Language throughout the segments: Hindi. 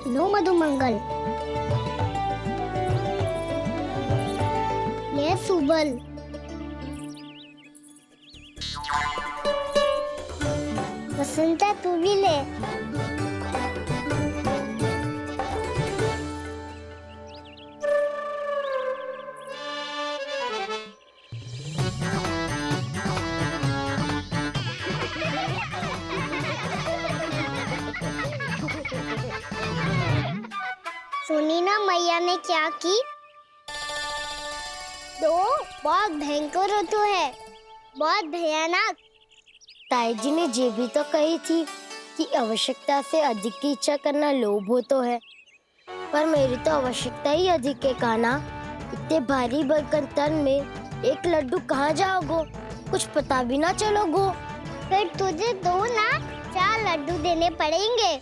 नो मधुमंगल। ये सुबल। वसंता तू भी ले। सुनी ना मैया ने क्या की? तो बहुत भयंकर ऋतु है, बहुत भयानक। ताई जी ने ये भी तो कही थी कि आवश्यकता से अधिक की इच्छा करना लोभ हो तो है, पर मेरी तो आवश्यकता ही अधिक है कान्हा। इतने भारी बर्तन तन में एक लड्डू कहाँ जाओगो? कुछ पता भी ना चलोगो। फिर तुझे दो ना 4 लड्डू देने पड़ेंगे।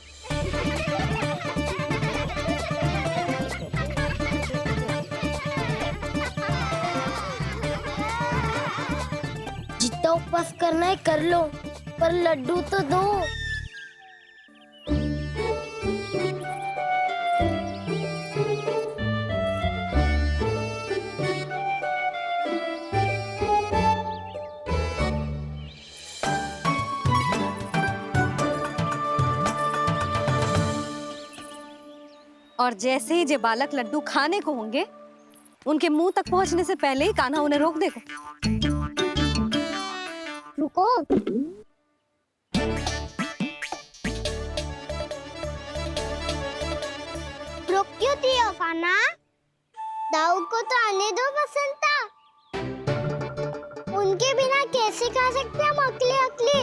जितना उपवास करना है कर लो, पर लड्डू तो दो। और जैसे ही जे बालक लड्डू खाने को होंगे, उनके मुंह तक पहुंचने से पहले ही कान्हा उन्हें रोक देगा। रुको। रुक क्यों दियो कान्हा? दाऊ को तो आने दो बसंता। उनके बिना कैसे खा सकते हम अकेले अकेले?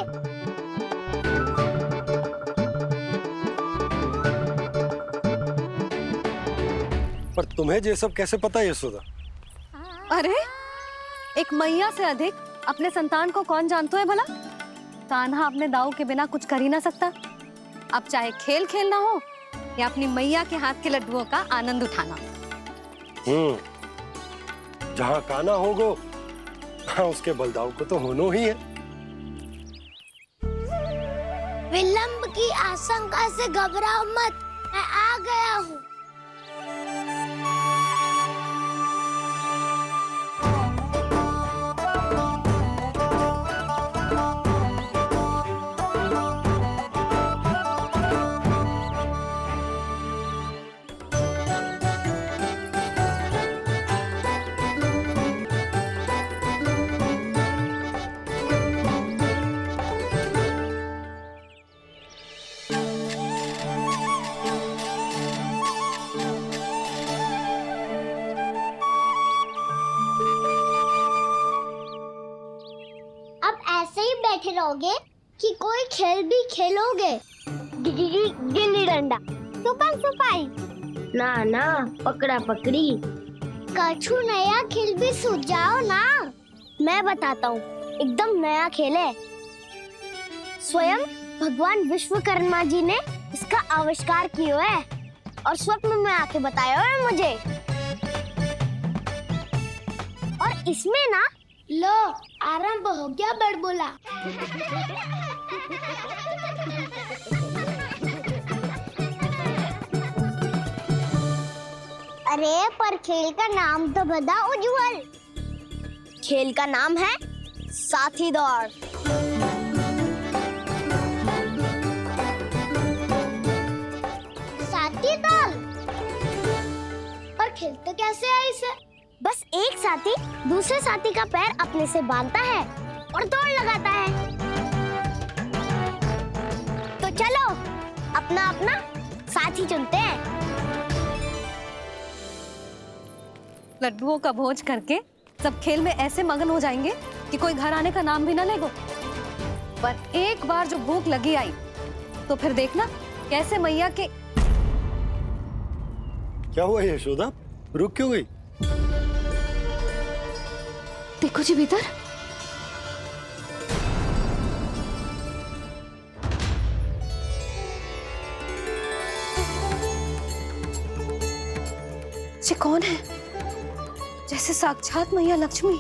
पर तुम्हें ये सब कैसे पता है यशोदा? अरे, एक मैया से अधिक अपने संतान को कौन जानता है भला? कान्हा अपने दाऊ के बिना कुछ कर ही ना सकता। अब चाहे खेल खेलना हो या अपनी मैया के हाथ के लड्डुओं का आनंद उठाना। जहाँ कान्हा होगो, हाँ उसके बलदाऊ को तो होनो ही है। विलंब की आशंका से घबराओ मत, मैं आ गया हूँ। बैठे रहोगे कि कोई खेल भी खेलोगे? गिल्ली डंडा, छुपन छुपाई, ना ना पकड़ा पकड़ी, कछु नया खेल भी सुझाओ ना। मैं बताता हूँ, एकदम नया खेल है। स्वयं भगवान विश्वकर्मा जी ने इसका आविष्कार किया है और स्वप्न में आके बताया है मुझे। और इसमें ना लो आरंभ हो गया बड़बोला। अरे पर खेल का नाम तो बता उज्जवल। खेल का नाम है साथी दौड़। साथी दौड़? पर खेलते कैसे है इसे? बस एक साथी दूसरे साथी का पैर अपने से बांधता है और दौड़ लगाता है। तो चलो अपना अपना साथी चुनते हैं। लड्डुओं का भोज करके सब खेल में ऐसे मगन हो जाएंगे कि कोई घर आने का नाम भी ना लेगो। पर एक बार जो भूख लगी आई तो फिर देखना कैसे मैया के। क्या हुआ यशोदा, रुक क्यों गई? देखो जी भीतर। ये कौन है? जैसे साक्षात मैया लक्ष्मी।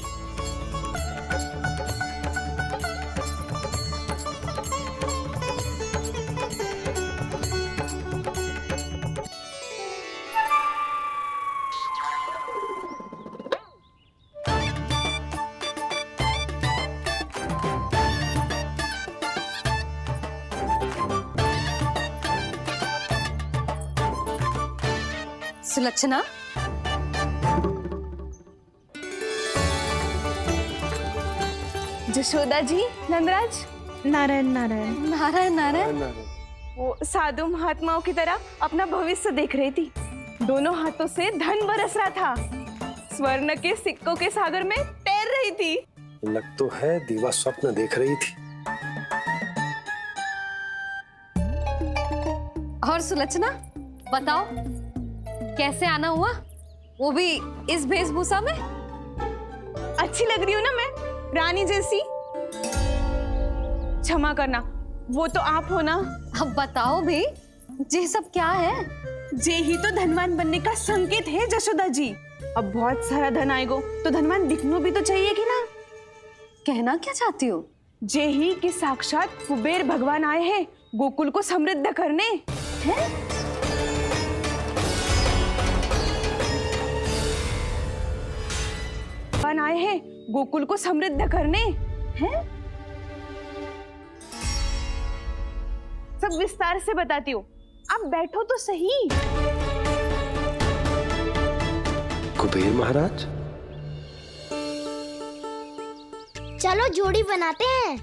सुलक्षणा, जशोदा जी, नंदराज, नारायण नारायण। नारायण नारायण। वो साधु महात्माओं की तरह अपना भविष्य देख रही थी। दोनों हाथों से धन बरस रहा था। स्वर्ण के सिक्कों के सागर में तैर रही थी। लग तो है दीवा स्वप्न देख रही थी। और सुलक्षणा, बताओ कैसे आना हुआ, वो भी इस वेशभूषा में? अच्छी लग रही हूँ ना मैं, रानी जैसी? क्षमा करना, वो तो आप हो ना। अब बताओ भी, ये सब क्या है? जे ही तो धनवान बनने का संकेत है जशोदा जी। अब बहुत सारा धन आएगा तो धनवान दिखना भी तो चाहिए कि ना। कहना क्या चाहती हो? जे ही कि साक्षात कुबेर भगवान आए हैं गोकुल को समृद्ध करने। हैं? भगवान आए हैं गोकुल को समृद्ध करने हैं? सब विस्तार से बताती हूँ, आप बैठो तो सही। कुबेर महाराज, चलो जोड़ी बनाते हैं।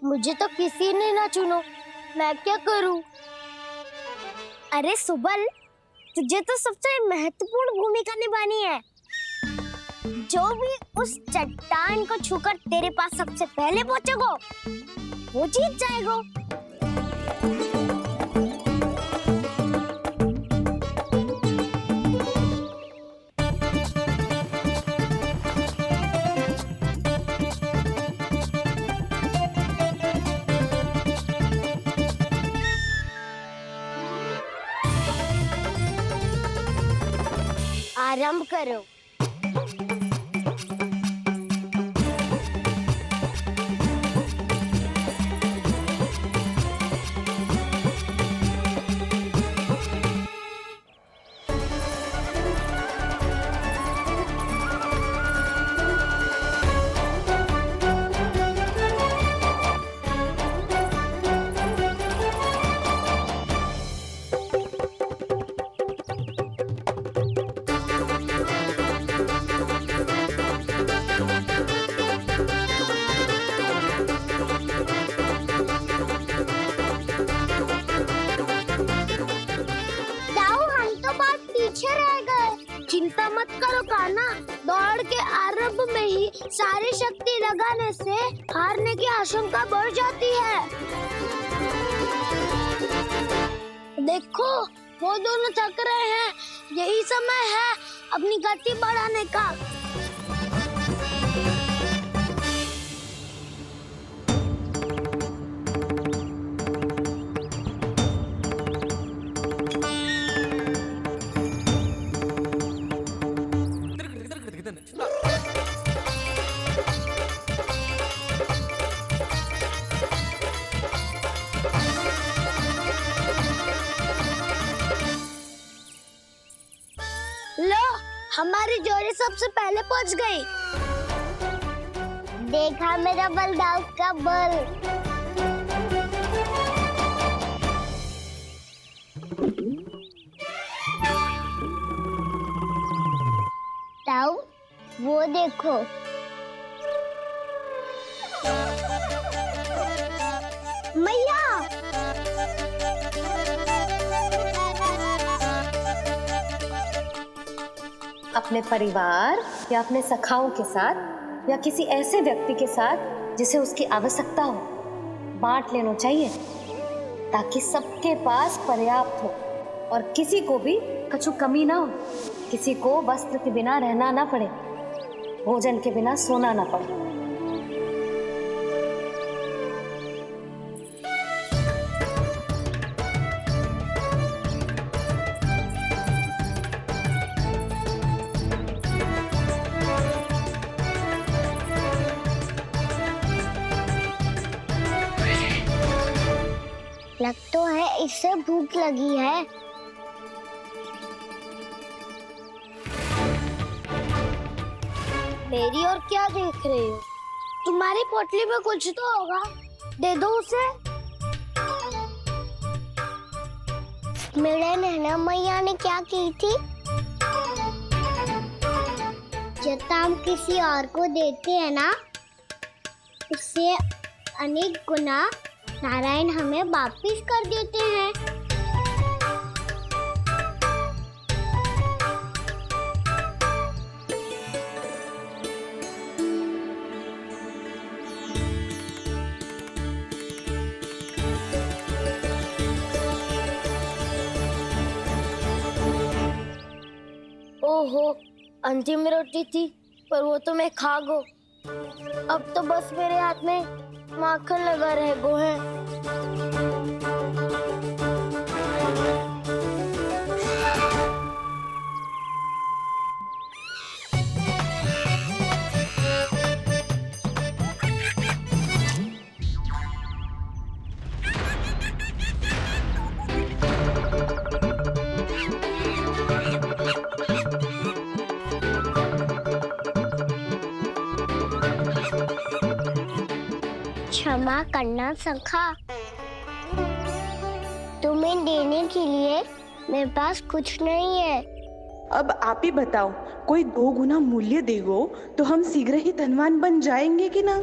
मुझे तो किसी ने ना चुनो, मैं क्या करूं? अरे सुबल, तुझे तो सबसे महत्वपूर्ण भूमिका निभानी है। जो भी उस चट्टान को छूकर तेरे पास सबसे पहले पहुंचेगा, वो जीत जाएगा। आरंभ करो। चिंता मत करो कान्हा, दौड़ के आरंभ में ही सारी शक्ति लगाने से हारने की आशंका बढ़ जाती है। देखो, वो दोनों थक रहे हैं, यही समय है अपनी गति बढ़ाने का। लो, हमारी जोड़ी सबसे पहले पहुंच गई। देखा मेरा बलदाव का बल। ताऊ, वो देखो। मैया, अपने परिवार या अपने सखाओं के साथ या किसी ऐसे व्यक्ति के साथ जिसे उसकी आवश्यकता हो, बांट लेना चाहिए ताकि सबके पास पर्याप्त हो और किसी को भी कुछ कमी ना हो। किसी को वस्त्र के बिना रहना ना पड़े, भोजन के बिना सोना ना पड़े। लग तो है इससे भूख लगी है। मेरी और क्या देख रहे हो? तुम्हारी पोटली में कुछ तो होगा, दे दो उसे। मेरे नैना मैया ने क्या की थी? जब हम किसी और को देते हैं ना, उससे अनेक गुना नारायण हमें वापिस कर देते हैं। ओहो, अंतिम रोटी थी, पर वो तो मैं खा गो। अब तो बस मेरे हाथ में माखन लगा रह गो है। क्षमा करना सखा, तुम्हें देने के लिए मेरे पास कुछ नहीं है। अब आप ही बताओ, कोई 2 गुना मूल्य देगो तो हम शीघ्र ही धनवान बन जाएंगे कि ना?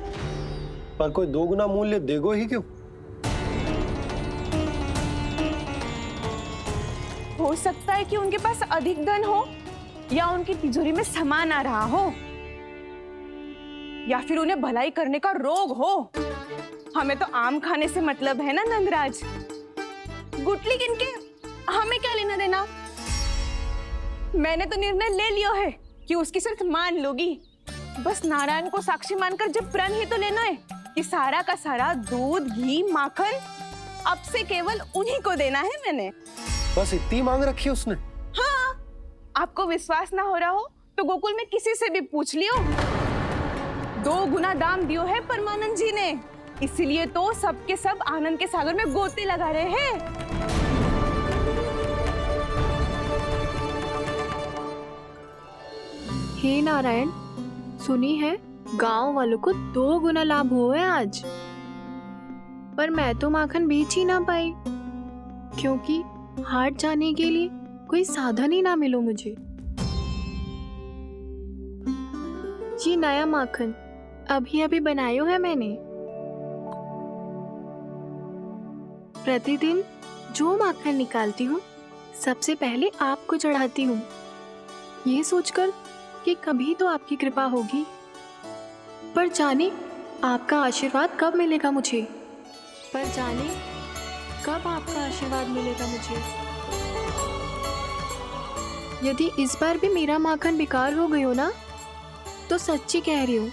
पर कोई 2 गुना मूल्य देगो ही क्यों? हो सकता है कि उनके पास अधिक धन हो, या उनकी तिजोरी में सामान आ रहा हो, या फिर उन्हें भलाई करने का रोग हो। हमें तो आम खाने से मतलब है ना नंदराज। गुटली किनके, हमें क्या लेना देना। मैंने तो निर्णय ले लिया है कि उसकी सिर्फ मान लोगी। बस नारायण को साक्षी मानकर जब प्रण ही तो लेना है कि सारा का सारा दूध, घी, माखन अब से केवल उन्हीं को देना है मैंने। बस इतनी मांग रखी है उसने? हाँ, आपको विश्वास ना हो रहा हो तो गोकुल में किसी से भी पूछ लियो। 2 गुना दाम दियो है परमानंद जी ने, इसीलिए तो सबके सब आनंद के सागर में गोते लगा रहे हैं। हे नारायण, सुनी है गांव वालों को 2 गुना लाभ हुआ है आज, पर मैं तो माखन बेच ही ना पाई, क्योंकि हाट जाने के लिए कोई साधन ही ना मिलो मुझे। ये नया माखन अभी अभी बनायो है मैंने। प्रतिदिन जो माखन निकालती हूँ सबसे पहले आपको चढ़ाती हूँ, ये सोचकर कि कभी तो आपकी कृपा होगी। पर जाने आपका आशीर्वाद कब मिलेगा मुझे, पर जाने कब आपका आशीर्वाद मिलेगा मुझे। यदि इस बार भी मेरा माखन बेकार हो गयो ना, तो सच्ची कह रही हूँ,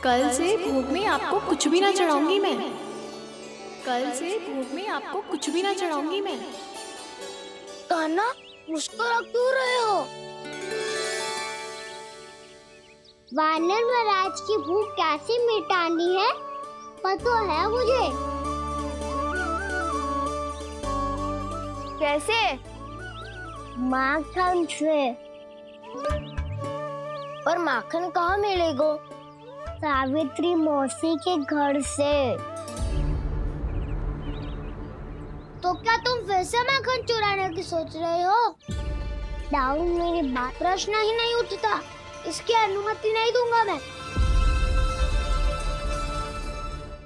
कल से भोग में आपको कुछ भी ना चढ़ाऊंगी मैं। कल से भोग में आपको कुछ भी ना चढ़ाऊंगी मैं। कान्हा, मुस्कुरा क्यों रहे हो? वानर महाराज की भूख कैसे मिटानी है पता है मुझे। कैसे? माखन से। और माखन कहाँ मिलेगा? सावित्री मौसी के घर से। तो क्या तुम फिर से माखन चुराने की सोच रहे हो? दाऊ, मेरी बात प्रश्न ही नहीं उठता, इसकी अनुमति नहीं दूंगा मैं।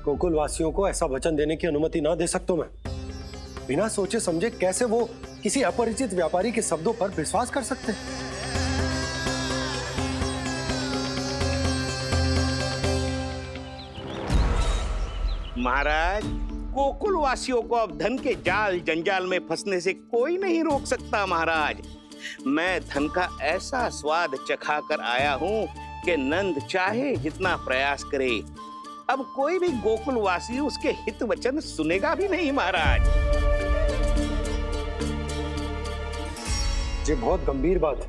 गोकुल वासियों को ऐसा वचन देने की अनुमति ना दे सकता मैं। बिना सोचे समझे कैसे वो किसी अपरिचित व्यापारी के शब्दों पर विश्वास कर सकते? महाराज, गोकुल वासियों को अब धन के जाल जंजाल में फंसने से कोई नहीं रोक सकता। महाराज, मैं धन का ऐसा स्वाद चखा कर आया हूँ कि नंद चाहे जितना प्रयास करे, अब कोई भी गोकुल वासी उसके हित वचन सुनेगा भी नहीं। महाराज, ये बहुत गंभीर बात है,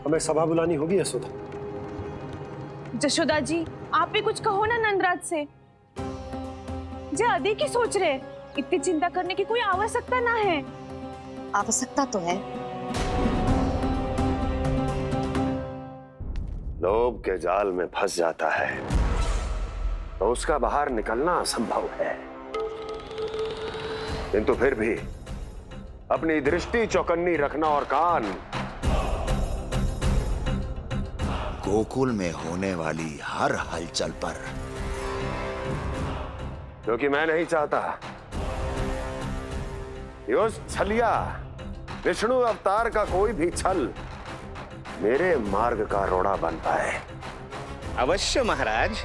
हमें सभा बुलानी होगी यशोदा। जशोदा जी, आप भी कुछ कहो ना नंदराज से। जे अधिक ही सोच रहे, इतनी चिंता करने की कोई आवश्यकता ना है। आवश्यकता तो है। लोभ के जाल में फंस जाता है तो उसका बाहर निकलना असंभव है, किंतु फिर भी अपनी दृष्टि चौकन्नी रखना और कान गोकुल में होने वाली हर हलचल पर, क्योंकि मैं नहीं चाहता कि उस छलिया विष्णु अवतार का कोई भी छल मेरे मार्ग का रोड़ा बन पाए। अवश्य महाराज।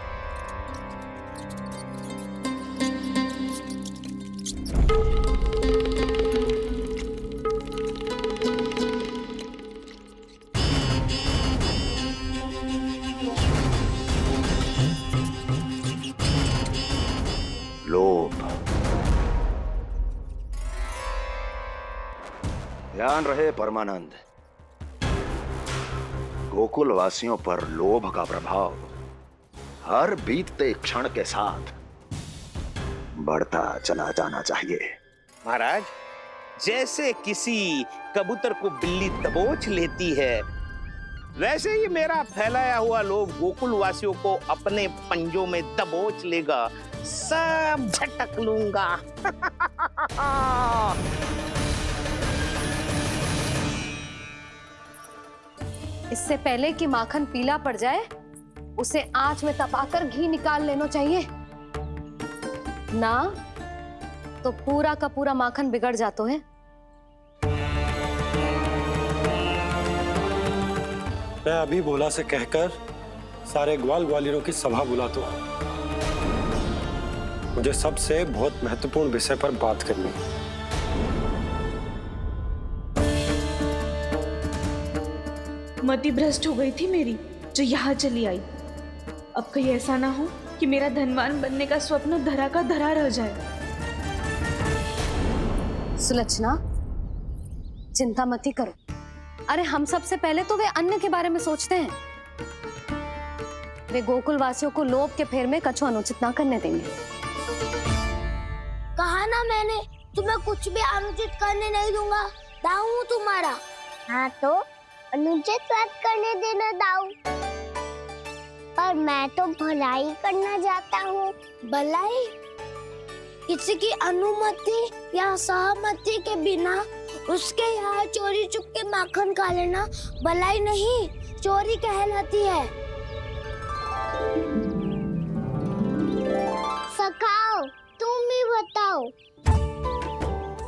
लोभ। ध्यान रहे परमानंद, गोकुल वासियों पर लोभ का प्रभाव हर बीतते क्षण के साथ बढ़ता चला जाना चाहिए। महाराज, जैसे किसी कबूतर को बिल्ली दबोच लेती है, वैसे ही मेरा फैलाया हुआ लोभ गोकुल वासियों को अपने पंजों में दबोच लेगा। सब झटक लूंगा। इससे पहले कि माखन पीला पड़ जाए, उसे आंच में तपाकर घी निकाल लेना चाहिए ना, तो पूरा का पूरा माखन बिगड़ जाता है। मैं अभी भोला से कहकर सारे ग्वाल ग्वालियरों की सभा बुलाता हूं। मुझे सबसे बहुत महत्वपूर्ण विषय पर बात करनी है। मति भ्रष्ट हो गई थी मेरी, जो यहाँ चली आई। अब कहीं ऐसा ना हो कि मेरा धनवान बनने का स्वप्न धरा का धरा रह जाए। सुलक्षणा, चिंता मत ही करो। अरे हम सबसे पहले तो वे अन्न के बारे में सोचते हैं। वे गोकुल वासियों को लोभ के फेर में कछु अनुचित ना करने देंगे। कहा ना मैंने, तुम्हें कुछ भी अनुचित करने नहीं दूंगा। दाऊ हूँ तुम्हारा। हाँ तो अनुचित बात करने देना दाऊ। पर मैं तो भलाई करना चाहता हूँ। भलाई? किसी की अनुमति या सहमति के बिना उसके यहाँ चोरी चुप के माखन खा लेना भलाई नहीं, चोरी कहलाती है। सखाओ, तुम ही बताओ,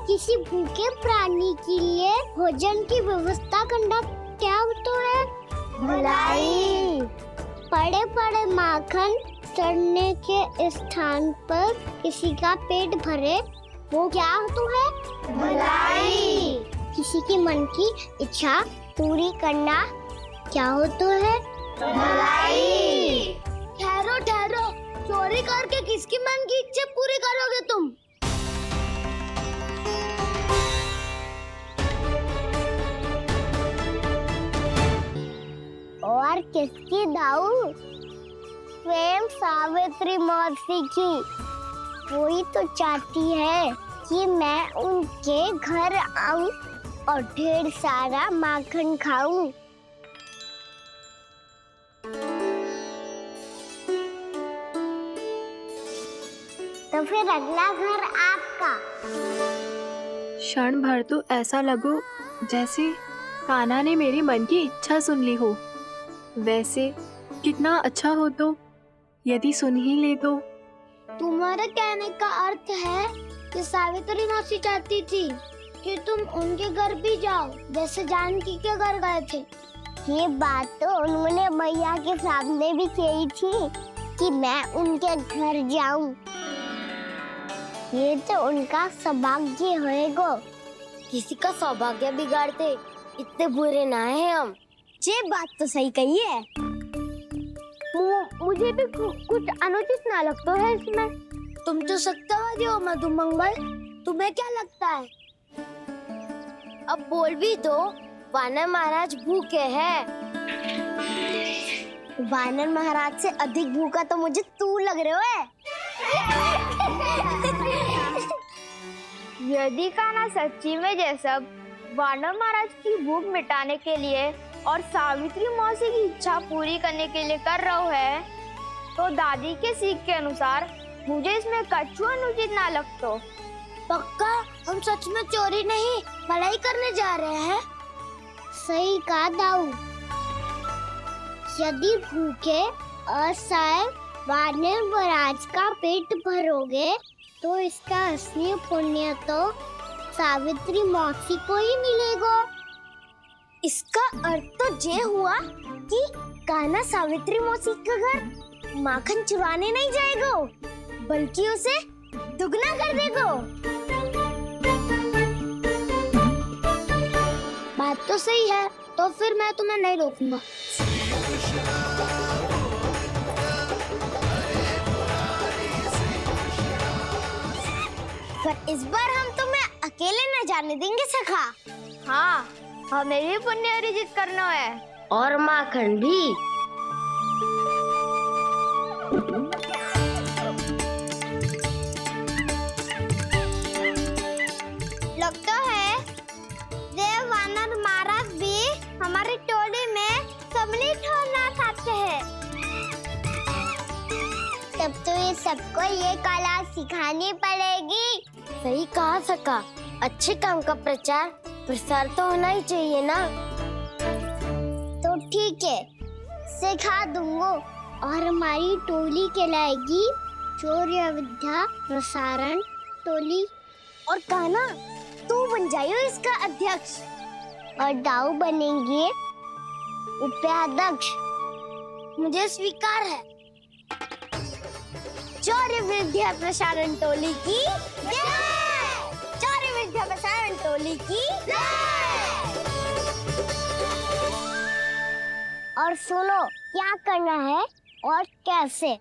किसी भूखे प्राणी के लिए भोजन की व्यवस्था करना क्या होता है? भलाई। पड़े पड़े माखन सड़ने के स्थान पर किसी का पेट भरे, वो क्या होता है? भलाई। किसी की मन की इच्छा पूरी करना क्या होता है? भलाई। ठहरो ठहरो, चोरी करके किसकी मन की इच्छा पूरी करोगे तुम? और किसकी दाऊ? स्वयं सावित्री मौसी की। वही तो चाहती है कि मैं उनके घर आऊं और ढेर सारा माखन खाऊं। तो फिर अगला घर आपका। क्षण भर तो ऐसा लगो जैसे कान्हा ने मेरे मन की इच्छा सुन ली हो। वैसे कितना अच्छा हो तो यदि सुन ही ले तो। तुम्हारे कहने का अर्थ है कि सावित्री मौसी चाहती थी कि तुम उनके घर भी जाओ, जैसे जानकी के घर गए थे। ये बात तो उन्होंने मैया के सामने भी कही थी कि मैं उनके घर जाऊं। ये तो उनका सौभाग्य होएगा। किसी का सौभाग्य बिगाड़ते इतने बुरे ना है हम। ये बात तो सही कही है। मुझे भी कुछ अनुचित ना लगता है इसमें। तुम तो सत्यवादी हो मधुमंगल, तुम्हें क्या लगता है? अब बोल भी दो, वानर महाराज भूखे हैं। वानर महाराज से अधिक भूखा तो मुझे तू लग रहे हो। यदि कान्हा सच्ची में जैसा वानर महाराज की भूख मिटाने के लिए और सावित्री मौसी की इच्छा पूरी करने के लिए कर रहा है, तो दादी के सीख के अनुसार मुझे इसमें कछु अनुचित ना लगतो। पक्का हम सच में चोरी नहीं पढ़ाई करने जा रहे हैं। सही कहा दाऊ। यदि भूखे असहाय वानर महाराज का पेट भरोगे तो इसका असली पुण्य तो सावित्री मौसी को ही मिलेगा। इसका अर्थ तो ये हुआ कि कान्हा सावित्री मौसी का घर माखन चुराने नहीं जाएगा, बल्कि उसे दुगना कर देगा। बात तो सही है, तो फिर मैं तुम्हें नहीं रोकूंगा। पर इस बार हम तुम्हें अकेले न जाने देंगे सखा। हाँ, हमें भी पुण्य अर्जित करना है और माखन भी। लगता है देव वानर महाराज भी हमारी टोली में सम्मिलित होना चाहते हैं। तब तो ये सबको ये कला सिखानी पड़ेगी। सही कहा सका। अच्छे काम का प्रचार प्रसार तो होना ही चाहिए ना। तो ठीक है, सिखा दूंगा और हमारी टोली कहलाएगी शौर्य विद्या प्रसारण टोली। और कान्हा तू बन जाइयो इसका अध्यक्ष और दाऊ बनेंगे उपाध्यक्ष। मुझे स्वीकार है। शौर्य विद्या प्रसारण टोली की जय! शौर्य विद्या प्रसारण टोली की जय! और सुनो क्या करना है और कैसे।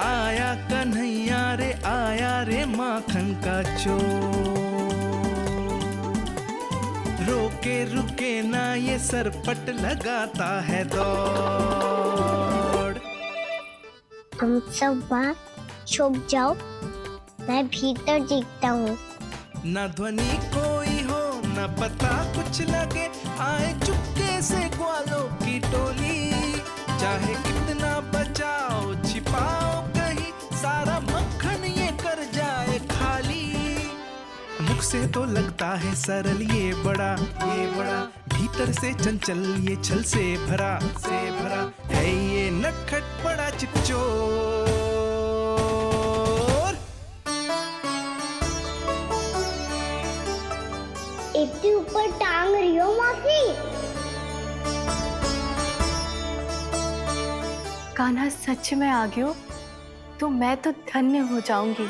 आया कन्हैया रे आया रे माखन का चोर, रोके रुके ना ये सरपट लगाता है दौड़। तुम सब वहाँ छुप जाओ, मैं भीतर देखता हूँ। ना ध्वनि कोई हो ना पता कुछ लगे, आए चुपके से ग्वालों की टोली। चाहे कितना बचाओ छिपाओ कहीं, सारा मक्खन ये कर जाए खाली। मुख से तो लगता है सरल ये बड़ा भीतर से चंचल ये छल से भरा है ये नटखट बड़ा चिच्चोर। इतनी ऊपर टांग रही हो मौसी। कान्हा सच में आ गयो तो मैं तो धन्य हो जाऊंगी।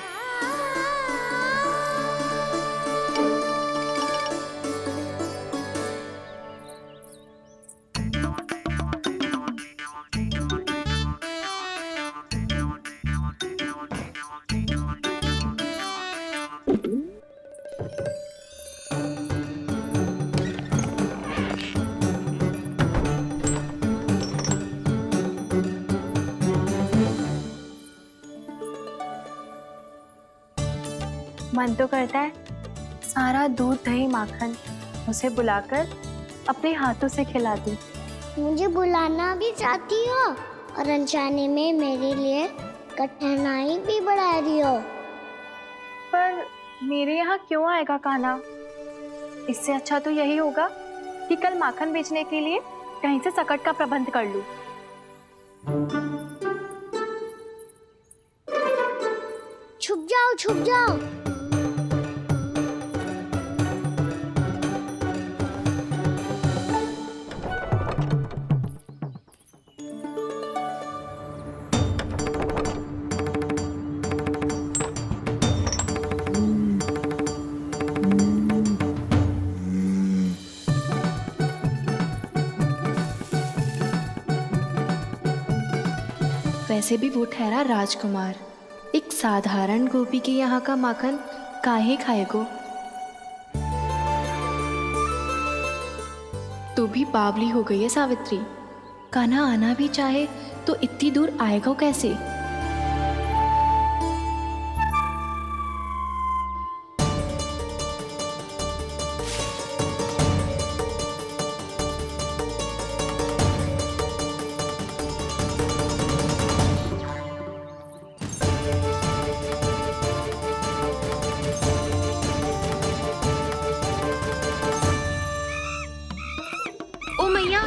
मन तो करता है सारा दूध दही माखन उसे बुलाकर अपने हाथों से खिला दूं। मुझे बुलाना भी चाहती हो और अनजाने में मेरे लिए कठिनाई भी बढ़ा रही हो। पर मेरे यहाँ क्यों आएगा कान्हा? इससे अच्छा तो यही होगा कि कल माखन बेचने के लिए कहीं से सकट का प्रबंध कर लूं। छुप जाओ छुप जाओ। वैसे भी वो ठहरा राजकुमार, एक साधारण गोपी के यहाँ का माखन काहे खाएगो? तू भी बावली हो गई है सावित्री। कान्हा आना भी चाहे तो इतनी दूर आएगा कैसे? ओ मैया,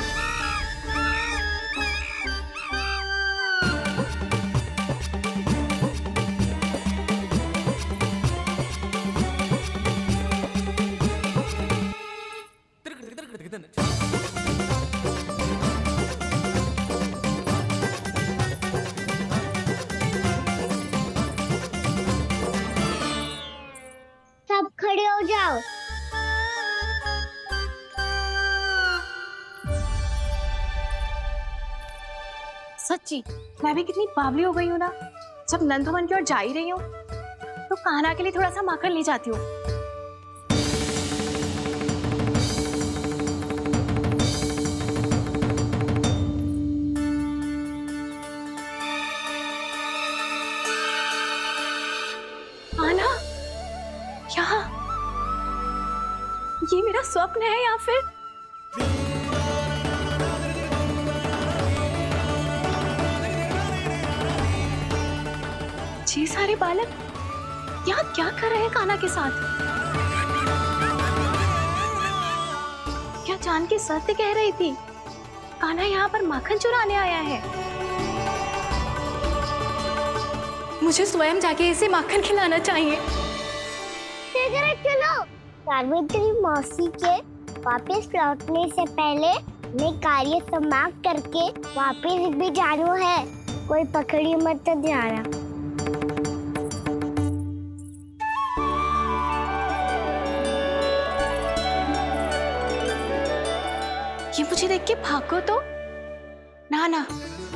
सब खड़े हो जाओ। सच्ची मैं भी कितनी बावली हो गई हूँ ना। जब नंद भवन की ओर जा ही रही हूँ तो कान्हा के लिए थोड़ा सा माखन ले जाती हूँ। कान्हा, यहाँ ये मेरा स्वप्न है या फिर ये सारे बालक यहाँ क्या कर रहे हैं कान्हा के साथ? क्या जानकी सत्य कह रही थी? कान्हा यहाँ पर माखन चुराने आया है। मुझे स्वयं जाके इसे माखन खिलाना चाहिए। चलो, सावित्री मौसी के वापस लौटने से पहले मैं कार्य समाप्त करके वापस भी जाना है। कोई पकड़ी मत जाना। ये मुझे देख के भागो तो ना ना,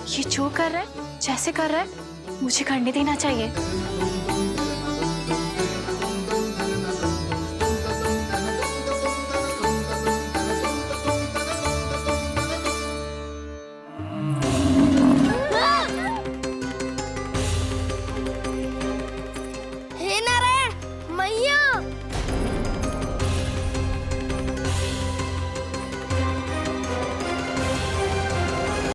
ये जो कर रहा है, जैसे कर रहा है, मुझे करने देना चाहिए।